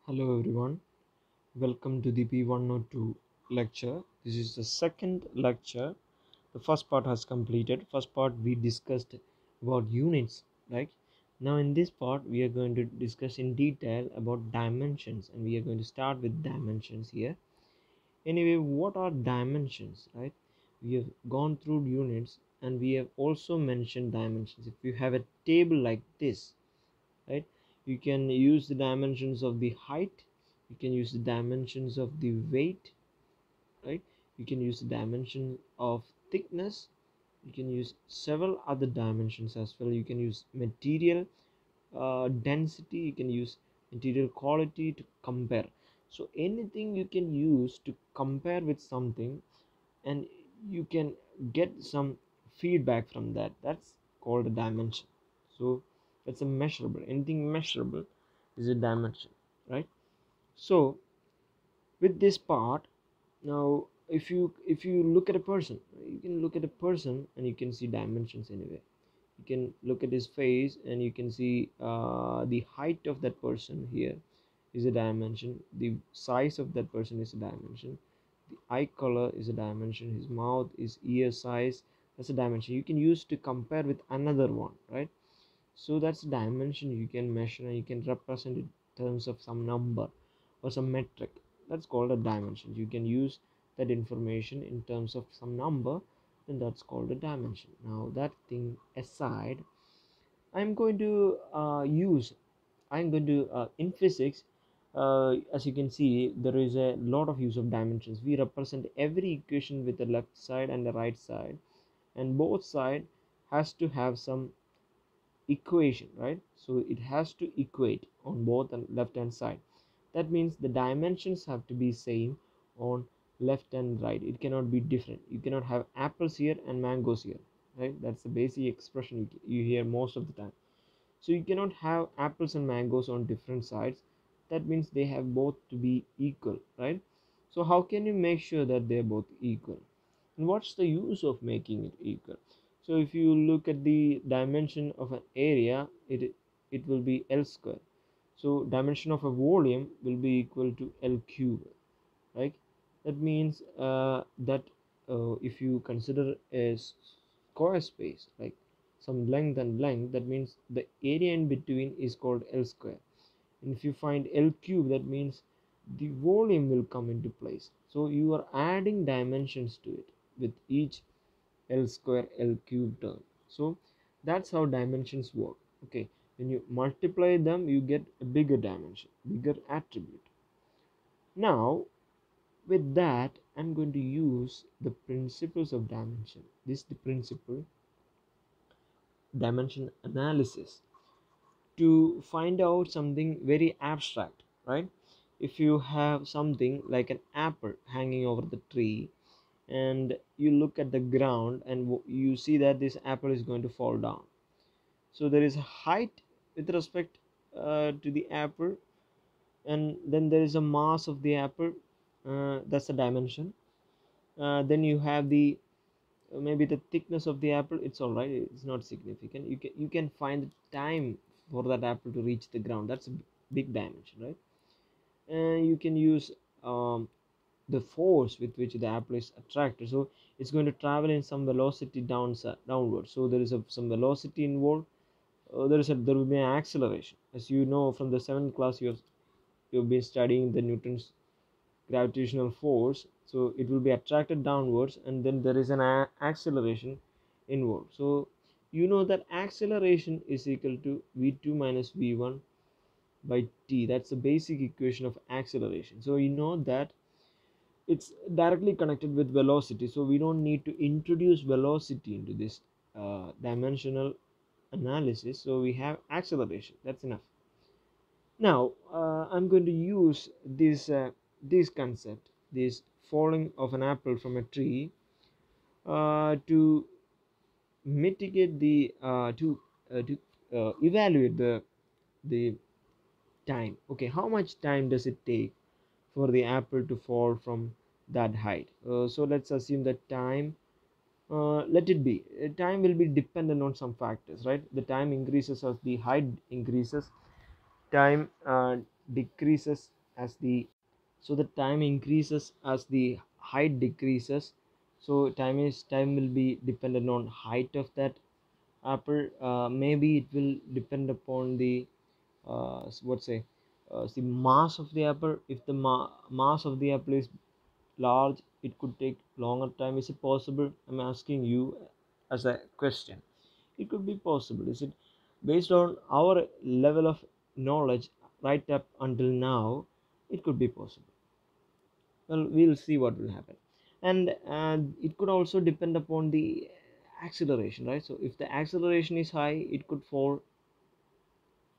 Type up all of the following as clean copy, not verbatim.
Hello everyone, welcome to the P102 lecture. This is the second lecture. The first part has completed. First part we discussed about units, right? Now in this part we are going to discuss in detail about dimensions, and we are going to start with dimensions here. Anyway, what are dimensions, right? We have gone through units and we have also mentioned dimensions. If you have a table like this, right, you can use the dimensions of the height, you can use the dimensions of the weight, right, you can use the dimension of thickness, you can use several other dimensions as well. You can use material density, you can use material quality to compare. So anything you can use to compare with something, and you can get some feedback from that, that's called a dimension. So that's a measurable, anything measurable is a dimension, right? So with this part, now if you look at a person, you can look at a person and you can see dimensions anyway. You can look at his face and you can see the height of that person here is a dimension, the size of that person is a dimension, the eye color is a dimension, his mouth, his ear size, that's a dimension you can use to compare with another one, right? So that's a dimension you can measure and you can represent in terms of some number or some metric. That's called a dimension. You can use that information in terms of some number, and that's called a dimension. Now that thing aside, i'm going to use I'm going to in physics, as you can see, there is a lot of use of dimensions. We represent every equation with the left side and the right side, and both side has to have some equation, right? So it has to equate on both the left hand side. That means the dimensions have to be same on left and right. It cannot be different. You cannot have apples here and mangoes here, right? That's the basic expression you hear most of the time. So you cannot have apples and mangoes on different sides. That means they have both to be equal, right? So how can you make sure that they're both equal? And what's the use of making it equal? So if you look at the dimension of an area, it will be L square. So dimension of a volume will be equal to L cube, right? That means that if you consider a square space like some length and length, that means the area in between is called L square. And if you find L cube, that means the volume will come into place. So you are adding dimensions to it with each L square L cube term. So that's how dimensions work. Okay, when you multiply them, you get a bigger dimension, bigger attribute. Now with that, I'm going to use the principles of dimension. This is the principle dimension analysis to find out something very abstract, right? If you have something like an apple hanging over the tree, and you look at the ground and you see that this apple is going to fall down. So there is a height with respect to the apple, and then there is a mass of the apple, that's the dimension. Then you have the maybe the thickness of the apple, it's all right, it's not significant. You can find the time for that apple to reach the ground, that's a big dimension, right? And you can use the force with which the apple is attracted. So it's going to travel in some velocity downward. So there is some velocity involved. There will be an acceleration, as you know from the 7th class. You've been studying the Newton's gravitational force. So it will be attracted downwards, and then there is an acceleration inward. So you know that acceleration is equal to v2 minus v1 by t. That's the basic equation of acceleration. So you know that it's directly connected with velocity, so we don't need to introduce velocity into this dimensional analysis. So we have acceleration, that's enough. Now I'm going to use this concept, this falling of an apple from a tree, to mitigate the to evaluate the time. Okay, how much time does it take for the apple to fall from that height? So let's assume that time, let it be, time will be dependent on some factors, right? The time increases as the height increases. Time decreases as the, so the time increases as the height decreases. So time will be dependent on height of that apple. Maybe it will depend upon the what say the mass of the apple. If the mass of the apple is large, it could take longer time. Is it possible? I'm asking you as a question. It could be possible. Is it based on our level of knowledge right up until now? It could be possible. Well, we'll see what will happen. And it could also depend upon the acceleration, right? So if the acceleration is high, it could fall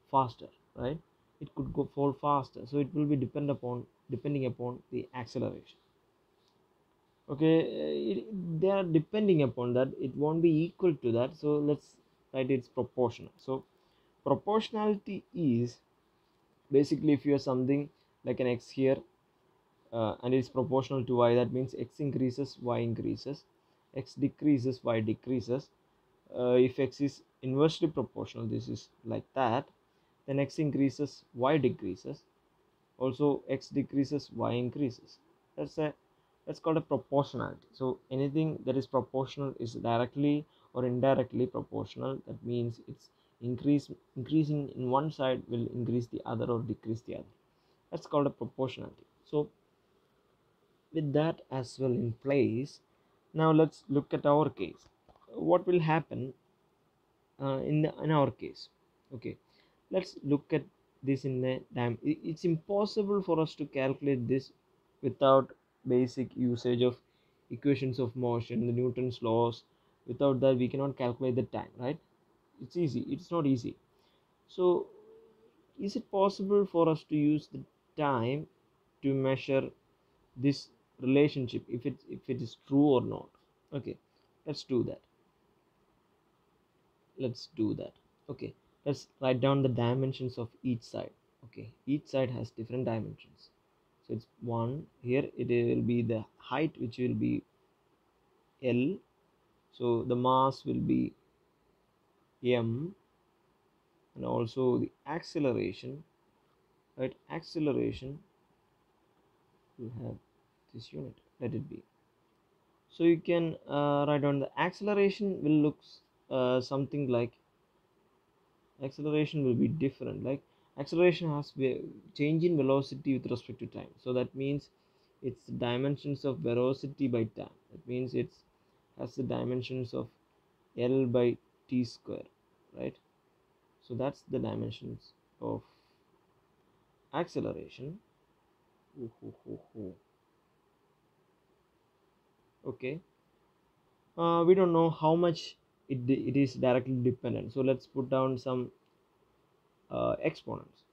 faster, right? It could go fall faster, so it will be depending upon the acceleration. Okay, they are depending upon that, it won't be equal to that. So let's write it's proportional. So proportionality is basically, if you have something like an x here, and it's proportional to y, that means x increases, y increases, x decreases, y decreases. If x is inversely proportional, this is like that, then x increases, y decreases. Also x decreases, y increases. That's called a proportionality. So anything that is proportional is directly or indirectly proportional. That means it's increasing in one side will increase the other or decrease the other. That's called a proportionality. So with that as well in place, now let's look at our case. What will happen in our case? Okay, let's look at this in the time. It's impossible for us to calculate this without basic usage of equations of motion, the Newton's laws. Without that we cannot calculate the time, right? It's not easy. So is it possible for us to use the time to measure this relationship, if it is true or not? Okay, let's do that. Okay, let's write down the dimensions of each side. Okay, each side has different dimensions. So it's one here, it will be the height, which will be L. So the mass will be M, and also the acceleration, right? Acceleration will have this unit, let it be. So you can write down the acceleration will look something like, acceleration will be different, like acceleration has change in velocity with respect to time. So that means it's the dimensions of velocity by time. That means it's has the dimensions of L by t square, right? So that's the dimensions of acceleration. Ooh, ooh, ooh, ooh. Okay, we don't know how much it is directly dependent, so let's put down some exponents.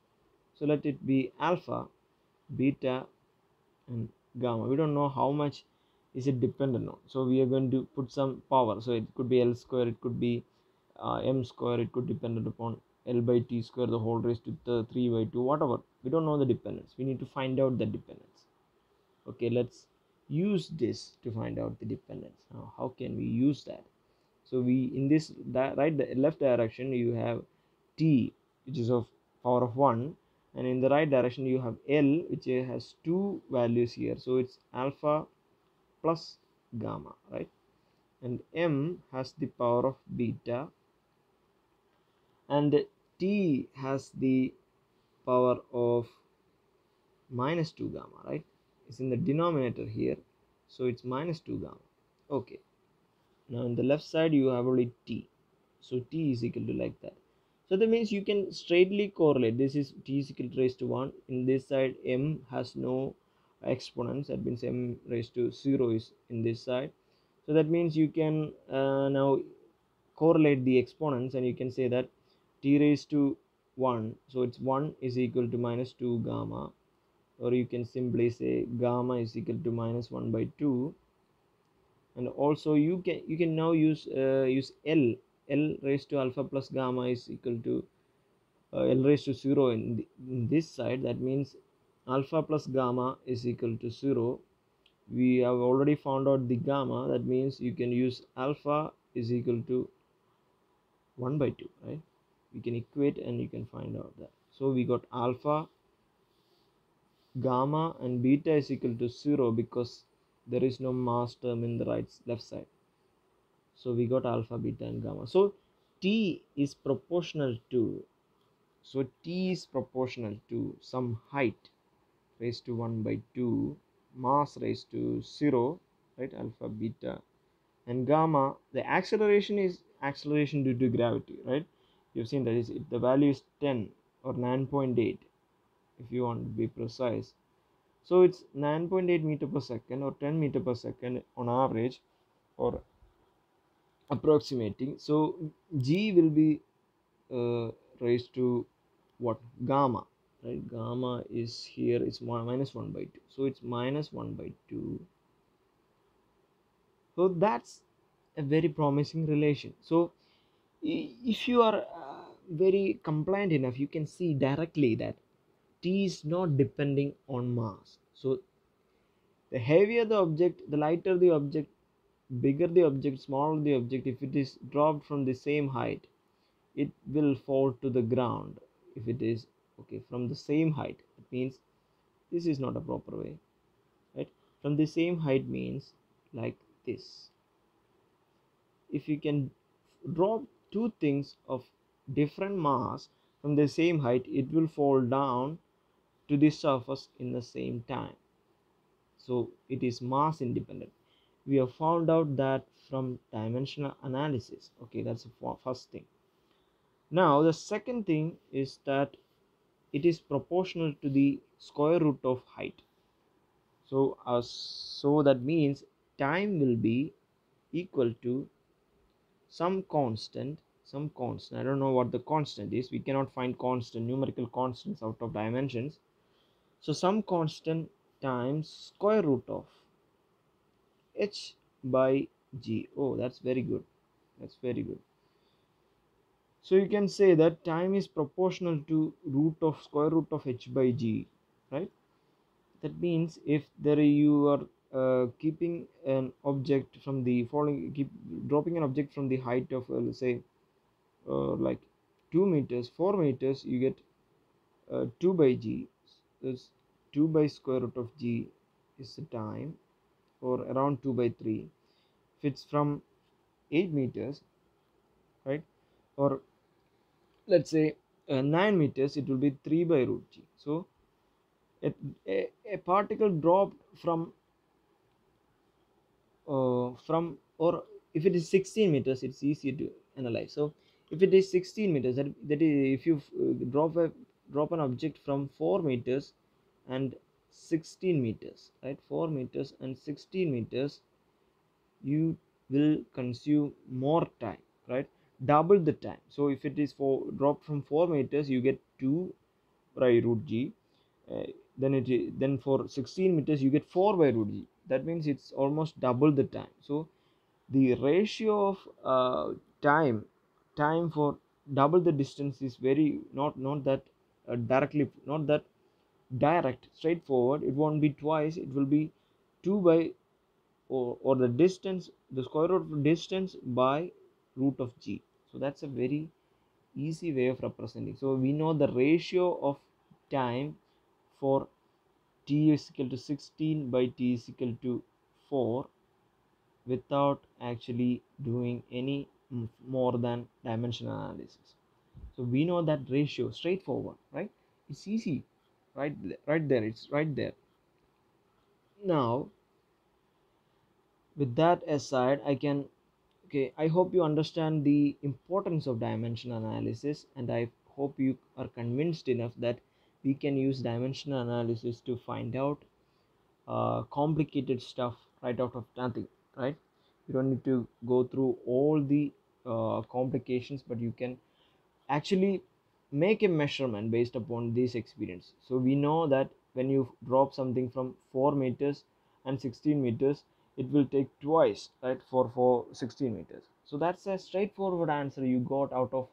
So let it be alpha, beta, and gamma. We don't know how much is it dependent on, so we are going to put some power. So it could be L square, it could be m square, it could depend upon L by t square the whole raised to the 3 by 2, whatever. We don't know the dependence, we need to find out the dependence. Okay, let's use this to find out the dependence. Now how can we use that? So we, in this left direction you have t, which is of power of 1, and in the right direction you have L, which has two values here. So it's alpha plus gamma, right? And m has the power of beta, and t has the power of minus 2 gamma, right? It's in the denominator here, so it's minus 2 gamma. Okay, now on the left side you have only t, so t is equal to like that. So that means you can straightly correlate, this is t is equal to raised to 1. In this side m has no exponents, that means m raised to 0 is in this side. So that means you can now correlate the exponents, and you can say that t raised to 1, so it's 1 is equal to minus 2 gamma, or you can simply say gamma is equal to minus 1 by 2. And also you can now use L raised to alpha plus gamma is equal to L raised to 0 in this side. That means alpha plus gamma is equal to 0. We have already found out the gamma, that means you can use alpha is equal to 1 by 2, right? You can equate and you can find out that. So we got alpha gamma and beta is equal to 0 because there is no mass term in the left side. So we got alpha, beta and gamma. So T is proportional to, so T is proportional to some height raised to 1 by 2, mass raised to 0, right, alpha, beta and gamma. The acceleration is acceleration due to gravity, right? You've seen that is the value is 10 or 9.8 if you want to be precise. So it's 9.8 meter per second or 10 meter per second on average, or approximating. So g will be raised to what, gamma, right? Gamma is here, it's minus 1 by 2, so it's minus 1 by 2. So that's a very promising relation. So if you are very compliant enough, you can see directly that t is not depending on mass. So the heavier the object, the lighter the object, bigger the object, smaller the object, if it is dropped from the same height, it will fall to the ground. If it is okay from the same height, it means this is not a proper way, right? From the same height means like this. If you can drop two things of different mass from the same height, it will fall down to the surface in the same time. So it is mass independent. We have found out that from dimensional analysis. Okay, that's the first thing. Now the second thing is that it is proportional to the square root of height. So that means time will be equal to some constant. I don't know what the constant is. We cannot find constant numerical constants out of dimensions. So some constant times square root of h by g. Oh, that's very good. That's very good. So you can say that time is proportional to root of square root of h by g, right? That means if there you are keeping an object from the falling, keep dropping an object from the height of let's say like 2 meters, 4 meters, you get 2 by g. Is 2 by square root of g is the time, or around 2 by 3. If it's from 8 meters, right, or let's say 9 meters, it will be 3 by root g. So a particle dropped from, or if it is 16 meters, it's easier to analyze. So if it is 16 meters, that is, if you drop an object from 4 meters and 16 meters, right, 4 meters and 16 meters, you will consume more time, right, double the time. So if it is for dropped from 4 meters, you get 2 by root g. uh, then for 16 meters you get 4 by root g. That means it's almost double the time. So the ratio of time for double the distance is very not that directly, not that direct, straightforward. It won't be twice, it will be 2 by, or the distance, the square root of distance by root of g. So that's a very easy way of representing. So we know the ratio of time for t is equal to 16 by t is equal to 4 without actually doing any more than dimensional analysis. So we know that ratio, straightforward, right? It's easy, right? Right there, it's right there. Now with that aside, I can, okay, I hope you understand the importance of dimensional analysis, and I hope you are convinced enough that we can use dimensional analysis to find out complicated stuff right out of nothing, right? You don't need to go through all the complications, but you can actually make a measurement based upon this experience. So we know that when you drop something from 4 meters and 16 meters, it will take twice, right, for 16 meters. So that's a straightforward answer you got out of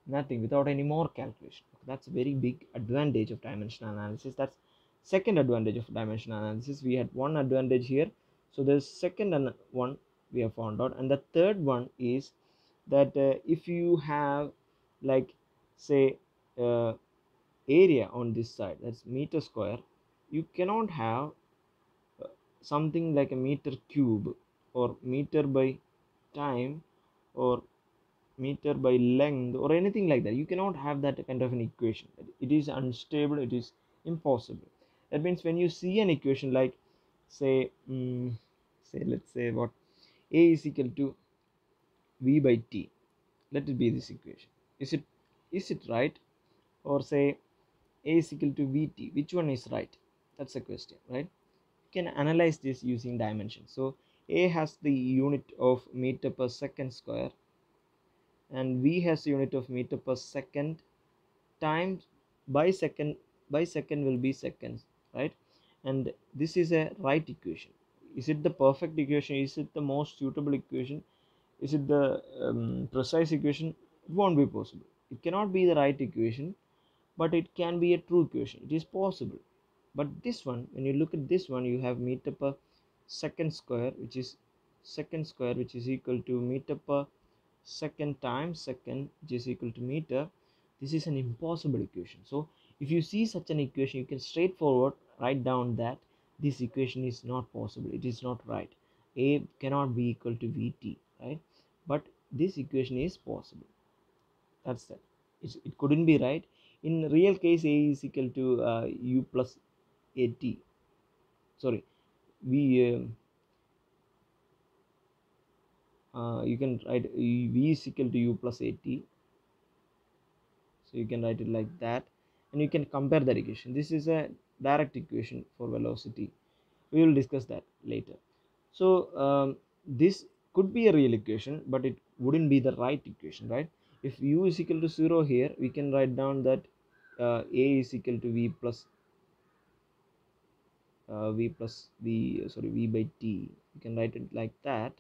nothing without any more calculation. That's a very big advantage of dimensional analysis. That's second advantage of dimensional analysis. We had one advantage here, so there's second one we have found out, and the third one is that if you have, like, say, uh, area on this side, that's meter square, you cannot have uh, something like a meter cube or meter by time or meter by length or anything like that. You cannot have that kind of an equation. It is unstable, it is impossible. That means when you see an equation like say say let's say what a is equal to v by t, let it be this equation. Is it right? Or say a is equal to vt, which one is right? That's a question, right? You can analyze this using dimension. So a has the unit of meter per second square, and v has the unit of meter per second times by second will be seconds, right? And this is a right equation. Is it the perfect equation? Is it the most suitable equation? Is it the precise equation? It won't be possible. It cannot be the right equation, but it can be a true equation. It is possible. But this one, when you look at this one, you have meter per second square, which is equal to meter per second times second, which is equal to meter. This is an impossible equation. So if you see such an equation, you can straightforward write down that this equation is not possible, it is not right. A cannot be equal to vt, right? But this equation is possible. That's that. It couldn't be right. In real case, a is equal to u plus at. Sorry, we you can write v is equal to u plus at. So you can write it like that, and you can compare that equation. This is a direct equation for velocity. We will discuss that later. So this could be a real equation, but it wouldn't be the right equation, right? If u is equal to 0 here, we can write down that a is equal to v by t. You can write it like that.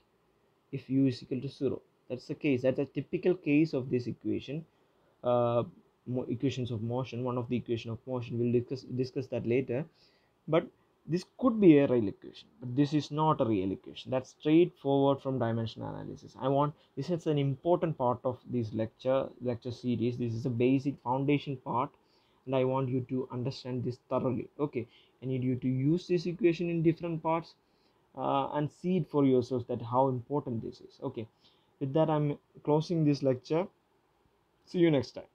If u is equal to 0, that's the case. That's a typical case of this equation. uh, Equations of motion, one of the equation of motion, we'll discuss that later. But this could be a real equation, but this is not a real equation. That's straightforward from dimensional analysis. This is an important part of this lecture series. This is a basic foundation part, and I want you to understand this thoroughly. Okay, I need you to use this equation in different parts, and see it for yourself that how important this is. Okay, with that, I'm closing this lecture. See you next time.